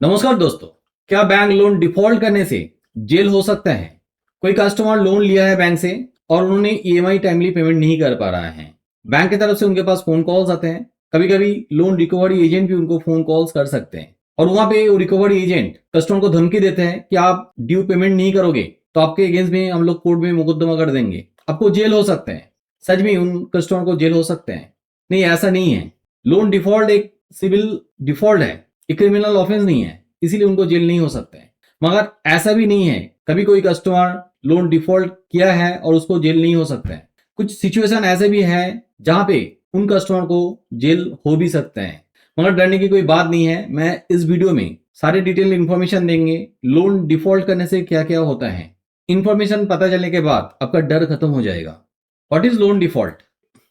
नमस्कार दोस्तों। क्या बैंक लोन डिफॉल्ट करने से जेल हो सकता है? कोई कस्टमर लोन लिया है बैंक से और उन्होंने ईएमआई टाइमली पेमेंट नहीं कर पा रहा है। बैंक की तरफ से उनके पास फोन कॉल्स आते हैं। कभी कभी लोन रिकवरी एजेंट भी उनको फोन कॉल्स कर सकते हैं और वहां पे वो रिकवरी एजेंट कस्टमर को धमकी देते हैं कि आप ड्यू पेमेंट नहीं करोगे तो आपके अगेंस्ट में हम लोग कोर्ट में मुकदमा कर देंगे, आपको जेल हो सकते हैं। सच में उन कस्टमर को जेल हो सकते हैं? नहीं, ऐसा नहीं है। लोन डिफॉल्ट एक सिविल डिफॉल्ट है, ये क्रिमिनल ऑफेंस नहीं है, इसीलिए उनको जेल नहीं हो सकता है। मगर ऐसा भी नहीं है कभी कोई कस्टमर लोन डिफॉल्ट किया है और उसको जेल नहीं हो सकता है। कुछ सिचुएशन ऐसे भी है जहां पे उन कस्टमर को जेल हो भी सकता है। मगर डरने की कोई बात नहीं है। मैं इस वीडियो में सारे डिटेल इंफॉर्मेशन देंगे लोन डिफॉल्ट करने से क्या क्या होता है। इंफॉर्मेशन पता चलने के बाद आपका डर खत्म हो जाएगा। What is loan default?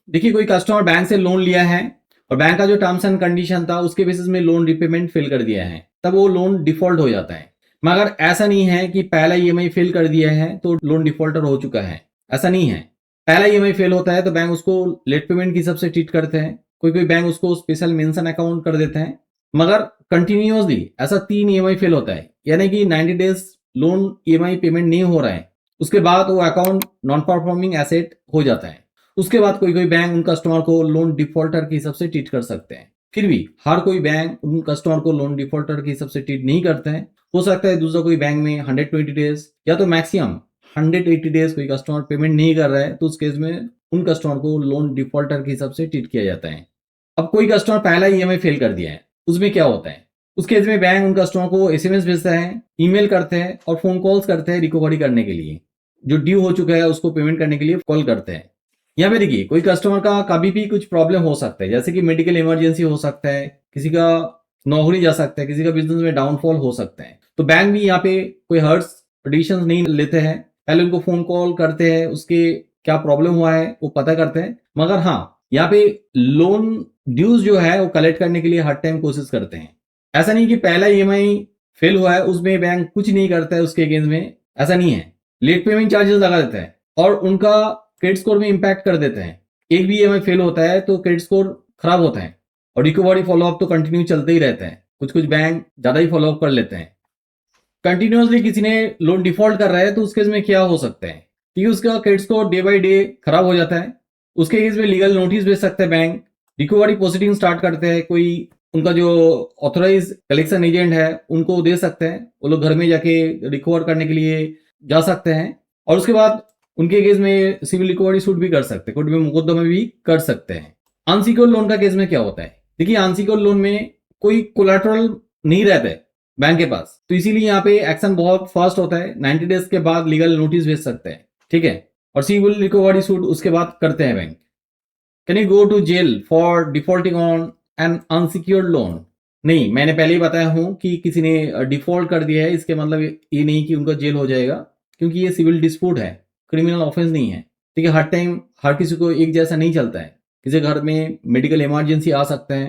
देखिए, कोई कस्टमर बैंक से लोन लिया है और बैंक का जो टर्म्स एंड कंडीशन था उसके बेसिस में लोन रिपेमेंट फेल कर दिया है, तब वो लोन डिफॉल्ट हो जाता है। मगर ऐसा नहीं है कि पहला ईएमआई फेल कर दिया है तो लोन डिफॉल्टर हो चुका है। ऐसा नहीं है। पहला ईएमआई फेल होता है तो बैंक उसको लेट पेमेंट की सबसे ट्रीट करते हैं। कोई कोई बैंक उसको स्पेशल मेंशन अकाउंट कर देते हैं। मगर कंटिन्यूअसली ऐसा 3 ईएमआई फेल होता है, यानी कि 90 डेज लोन ईएमआई पेमेंट नहीं हो रहा है, उसके बाद वो अकाउंट नॉन परफॉर्मिंग एसेट हो जाता है। उसके बाद कोई कोई बैंक उन कस्टमर को लोन डिफॉल्टर के हिसाब से ट्रीट कर सकते हैं। फिर भी हर कोई बैंक उन कस्टमर को लोन डिफॉल्टर के हिसाब से ट्रीट नहीं करते हैं। हो सकता है दूसरा कोई बैंक में 120 डेज या तो मैक्सिमम 180 डेज कोई कस्टमर पेमेंट नहीं कर रहा है, तो उस केस में उन कस्टमर को लोन डिफॉल्टर के हिसाब से ट्रीट किया जाता है। अब कोई कस्टमर पहला ईएमआई फेल कर दिया है, उसमें क्या होता है? उस केस में बैंक उन कस्टमर को एसएमएस भेजता है, ईमेल करते हैं और फोन कॉल्स करते हैं रिकवरी करने के लिए। जो ड्यू हो चुका है उसको पेमेंट करने के लिए कॉल करते हैं। यहाँ पे देखिए, कोई कस्टमर का कभी भी कुछ प्रॉब्लम हो सकता है, जैसे कि मेडिकल इमरजेंसी हो सकता है, किसी का नौकरी जा सकता है, किसी का बिजनेस में डाउनफॉल हो सकता है। तो बैंक भी यहाँ पे कोई हर्ट्स एडिशंस नहीं लेते हैं। पहले उनको फोन कॉल करते हैं, उसके क्या प्रॉब्लम हुआ है वो पता करते हैं। मगर हाँ, यहाँ पे लोन ड्यूज जो है वो कलेक्ट करने के लिए हर टाइम कोशिश करते हैं। ऐसा नहीं कि पहला ईएमआई फेल हुआ है उसमें बैंक कुछ नहीं करता है उसके अगेंस्ट में, ऐसा नहीं है। लेट पेमेंट चार्जेस लगा देता है और उनका क्रेडिट स्कोर में इंपैक्ट कर देते हैं। एक भी ईएमआई फेल होता है तो क्रेडिट स्कोर खराब होता है और रिकवरी फॉलोअप तो कंटिन्यू चलते ही रहते हैं। कुछ कुछ बैंक ज्यादा ही फॉलोअप कर लेते हैं। कंटिन्यूअसली किसी ने लोन डिफॉल्ट कर रहा है तो उस केस में क्या हो सकता है कि उसका credit score day by day खराब हो जाता है। उसके केस में लीगल नोटिस भेज सकते हैं बैंक, रिकवरी प्रोसीडिंग स्टार्ट करते हैं। कोई उनका जो ऑथोराइज कलेक्शन एजेंट है उनको दे सकते हैं, वो लोग घर में जाके रिकवर करने के लिए जा सकते हैं। और उसके बाद उनके केस में सिविल रिकवरी सूट भी कर सकते हैं, कोर्ट में मुकदमा भी कर सकते हैं। अनसिक्योर्ड लोन का केस में क्या होता है? देखिए, अनसिक्योर्ड लोन में कोई कोलैटरल नहीं रहता है बैंक के पास, तो इसीलिए यहाँ पे एक्शन बहुत फास्ट होता है। 90 डेज के बाद लीगल नोटिस भेज सकते हैं, ठीक है, और सिविल रिकवरी सूट उसके बाद करते हैं bank. Can you go to jail for defaulting on an unsecured loan? नहीं, मैंने पहले ही बताया हूं कि किसी ने डिफॉल्ट कर दिया है इसके मतलब ये नहीं कि उनका जेल हो जाएगा, क्योंकि ये सिविल डिस्प्यूट है, क्रिमिनल ऑफेंस नहीं है। ठीक है, हर टाइम हर किसी को एक जैसा नहीं चलता है। किसी घर में मेडिकल इमरजेंसी आ सकता है,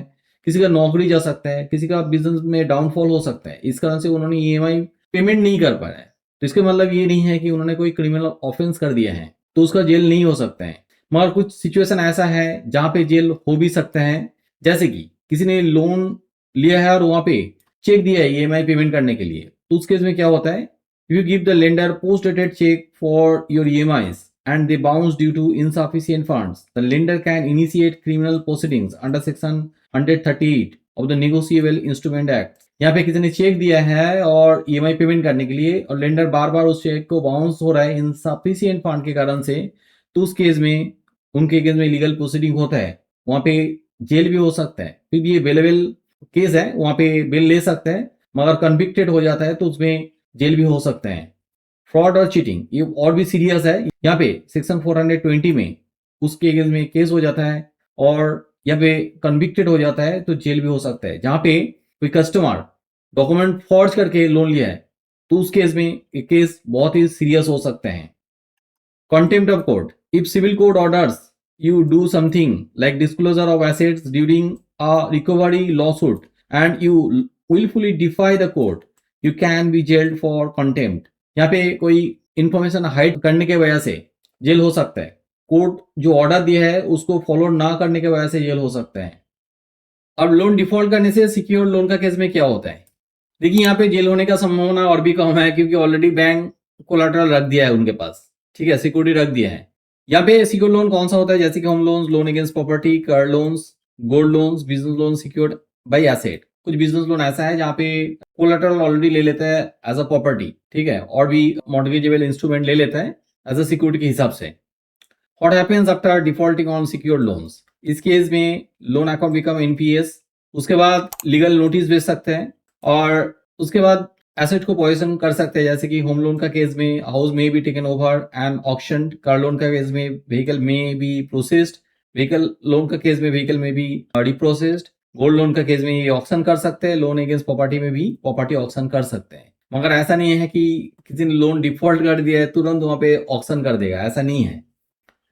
किसी का नौकरी जा सकता है, किसी का बिजनेस में डाउनफॉल हो सकता है, इस कारण से उन्होंने ईएमआई पेमेंट नहीं कर पाया है। तो इसका मतलब ये नहीं है कि उन्होंने कोई क्रिमिनल ऑफेंस कर दिया है तो उसका जेल नहीं हो सकता है। मगर कुछ सिचुएशन ऐसा है जहां पे जेल हो भी सकते हैं। जैसे कि किसी ने लोन लिया है और वहां पे चेक दिया है ईएमआई पेमेंट करने के लिए, तो उस केस में क्या होता है? You give the lender post dated cheque for your EMIs and they bounce due to insufficient funds, the lender can initiate criminal proceedings under section 138 of the Negotiable Instrument Act। यहाँ पे किसी ने check दिया है और EMI payment करने के लिए और लेंडर बार बार उस चेक को बाउंस हो रहा है इनसफिशियंट फंड के कारण से, तो उस केस में उनके केस में लीगल प्रोसीडिंग होता है। वहां पे जेल भी हो सकता है। फिर भी ये बेलेबल केस है, वहां पे बेल ले सकते हैं, मगर कन्विक्टेड हो जाता है तो उसमें जेल भी हो सकते हैं। फ्रॉड और चीटिंग ये और भी सीरियस है। यहाँ पे सेक्शन 420 में उसके अगेंस्ट में केस हो जाता है और यहाँ पे कन्विक्टेड हो जाता है तो जेल भी हो सकता है। जहां पे कोई कस्टमर डॉक्यूमेंट फॉर्ज करके लोन लिया है तो उस केस में केस बहुत ही सीरियस हो सकते हैं। Contempt of court. If civil court orders you do something like disclosure of assets during a recovery lawsuit and you willfully defy the court, you can be jailed for contempt। यहाँ पे कोई information hide करने के वजह से jail हो सकता है। कोर्ट जो ऑर्डर दिया है उसको फॉलो ना करने के वजह से जेल हो सकता है। अब लोन डिफॉल्ट करने से सिक्योर लोन का केस में क्या होता है? देखिए यहाँ पे जेल होने का संभावना और भी कम है, क्योंकि ऑलरेडी बैंक कोलाटरल रख दिया है उनके पास, ठीक है, सिक्योरिटी रख दिया है। यहाँ पे सिक्योर लोन कौन सा होता है, जैसे कि home loans, loan against property, car loans, gold loans, business loan secured by asset. कुछ बिजनेस लोन ऐसा है जहाँ पे कोलाटरल ऑलरेडी ले लेता है एज अ प्रॉपर्टी, ठीक है, और भी मॉर्गेजेबल इंस्ट्रूमेंट ले लेता है एज अ सिक्योरिटी के हिसाब से। What happens after defaulting on secured loans, इस केस में लोन अकाउंट बिकम एनपीएस, उसके बाद लीगल नोटिस भेज सकते हैं और उसके बाद एसेट को पोजीशन कर सकते हैं, जैसे कि होम लोन का केस में हाउस में be taken over and auction, car loan का केस में व्हीकल में बी प्रोसेस्ड, व्हीकल लोन का केस में व्हीकल में भी रिप्रोसेस्ड, गोल्ड लोन का केस में ये ऑक्शन कर सकते हैं, लोन अगेंस्ट प्रॉपर्टी में भी प्रॉपर्टी ऑक्शन कर सकते हैं। मगर ऐसा नहीं है कि किसी ने लोन डिफॉल्ट कर दिया है तुरंत वहां पे ऑक्शन कर देगा, ऐसा नहीं है।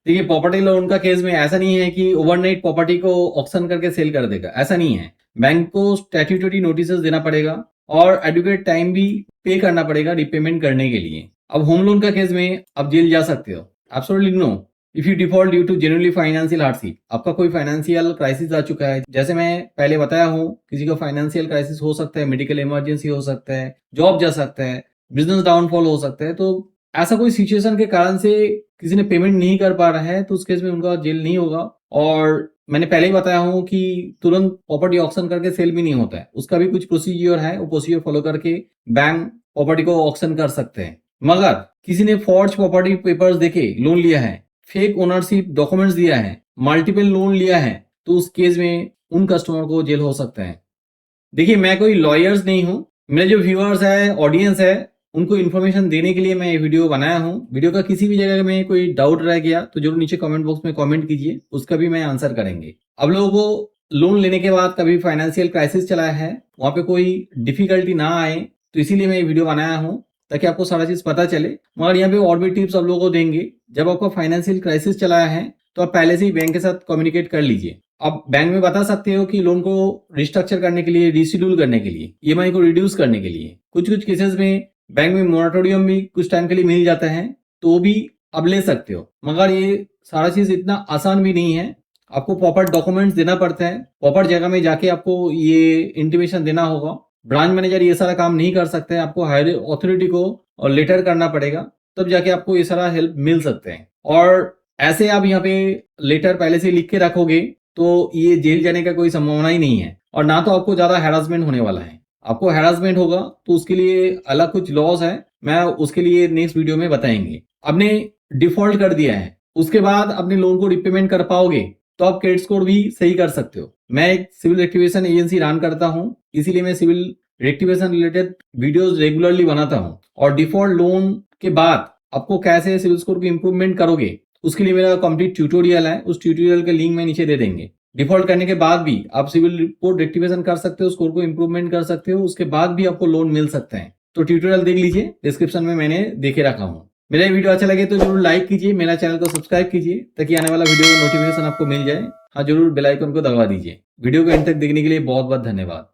देखिए प्रॉपर्टी लोन का केस में ऐसा नहीं है कि ओवरनाइट प्रॉपर्टी को ऑक्शन करके सेल कर देगा, ऐसा नहीं है। बैंक को स्टैट्यूटरी नोटिस देना पड़ेगा और एडुकेट टाइम भी पे करना पड़ेगा रिपेमेंट करने के लिए। अब होम लोन का केस में आप जेल जा सकते हो, absolutely no, if you default due to genuinely financial hardship, आपका कोई फाइनेंशियल क्राइसिस आ चुका है, जैसे मैं पहले बताया हूँ, किसी का फाइनेंशियल क्राइसिस हो सकता है, मेडिकल इमरजेंसी हो सकता है, जॉब जा सकता है, बिजनेस डाउनफॉल हो सकता है, तो ऐसा कोई सिचुएशन के कारण से किसी ने पेमेंट नहीं कर पा रहा है तो उस केस में उनका जेल नहीं होगा। और मैंने पहले ही बताया हूं कि तुरंत प्रॉपर्टी ऑक्शन करके सेल भी नहीं होता है, उसका भी कुछ प्रोसीजर है, वो प्रोसीजर फॉलो करके बैंक प्रॉपर्टी को ऑक्शन कर सकते हैं। मगर किसी ने फॉर्ज प्रॉपर्टी पेपर्स देके लोन लिया है, फेक ओनरशिप डॉक्यूमेंट्स दिया है, मल्टीपल लोन लिया है, तो उस केस में उन कस्टमर को जेल हो सकता है। देखिए मैं कोई लॉयर्स नहीं हूं, मेरे जो व्यूअर्स है, ऑडियंस है, उनको इन्फॉर्मेशन देने के लिए मैं ये वीडियो बनाया हूं। वीडियो का किसी भी जगह में कोई डाउट रह गया तो जरूर नीचे कमेंट बॉक्स में कमेंट कीजिए, उसका भी मैं आंसर करेंगे। अब लोगों को लोन लेने के बाद कभी फाइनेंशियल क्राइसिस चला है, वहां पे कोई डिफिकल्टी ना आए, तो इसीलिए मैं ये वीडियो बनाया हूं ताकि आपको सारा चीज पता चले। मगर यहाँ पे और भी टिप्स आप लोगों को देंगे। जब आपका फाइनेंशियल क्राइसिस चला है तो आप पहले से ही बैंक के साथ कम्युनिकेट कर लीजिए। आप बैंक में बता सकते हो कि लोन को रिस्ट्रक्चर करने के लिए, रिशेड्यूल करने के लिए, ईएमआई को रिड्यूस करने के लिए। कुछ कुछ केसेस में बैंक में मोरेटोरियम भी कुछ टाइम के लिए मिल जाता है, तो भी आप ले सकते हो। मगर ये सारा चीज इतना आसान भी नहीं है, आपको प्रॉपर डॉक्यूमेंट्स देना पड़ता है, प्रॉपर जगह में जाके आपको ये इंटीमेशन देना होगा। ब्रांच मैनेजर ये सारा काम नहीं कर सकते, आपको हायर अथॉरिटी को और लेटर करना पड़ेगा, तब जाके आपको ये सारा हेल्प मिल सकते हैं। और ऐसे आप यहाँ पे लेटर पहले से लिख के रखोगे तो ये जेल जाने का कोई संभावना ही नहीं है, और ना तो आपको ज्यादा हैरासमेंट होने वाला है। आपको हैरासमेंट होगा तो उसके लिए अलग कुछ लॉस है, मैं उसके लिए नेक्स्ट वीडियो में बताएंगे। आपने डिफॉल्ट कर दिया है, उसके बाद अपने लोन को रिपेमेंट कर पाओगे तो आप क्रेडिट स्कोर भी सही कर सकते हो। मैं एक सिविल रेक्टिफिकेशन एजेंसी रन करता हूं, इसीलिए मैं CIBIL rectification related videos regularly बनाता हूं। और डिफॉल्ट लोन के बाद आपको कैसे सिविल स्कोर को इंप्रूवमेंट करोगे, उसके लिए मेरा कंप्लीट ट्यूटोरियल है, उस ट्यूटोरियल के लिंक मैं नीचे दे देंगे। डिफॉल्ट करने के बाद भी आप सिविल रिपोर्ट रेक्टिफिकेशन कर सकते हो, स्कोर को इंप्रूवमेंट कर सकते हो, उसके बाद भी आपको लोन मिल सकता है। तो ट्यूटोरियल देख लीजिए, डिस्क्रिप्शन में मैंने देखे रखा हूं। मेरा वीडियो अच्छा लगे तो जरूर लाइक कीजिए, मेरा चैनल को सब्सक्राइब कीजिए ताकि आने वाला वीडियो का नोटिफिकेशन आपको मिल जाए। हाँ, जरूर बेल आइकन को दबा दीजिए। वीडियो को एंड तक देखने के लिए बहुत बहुत धन्यवाद।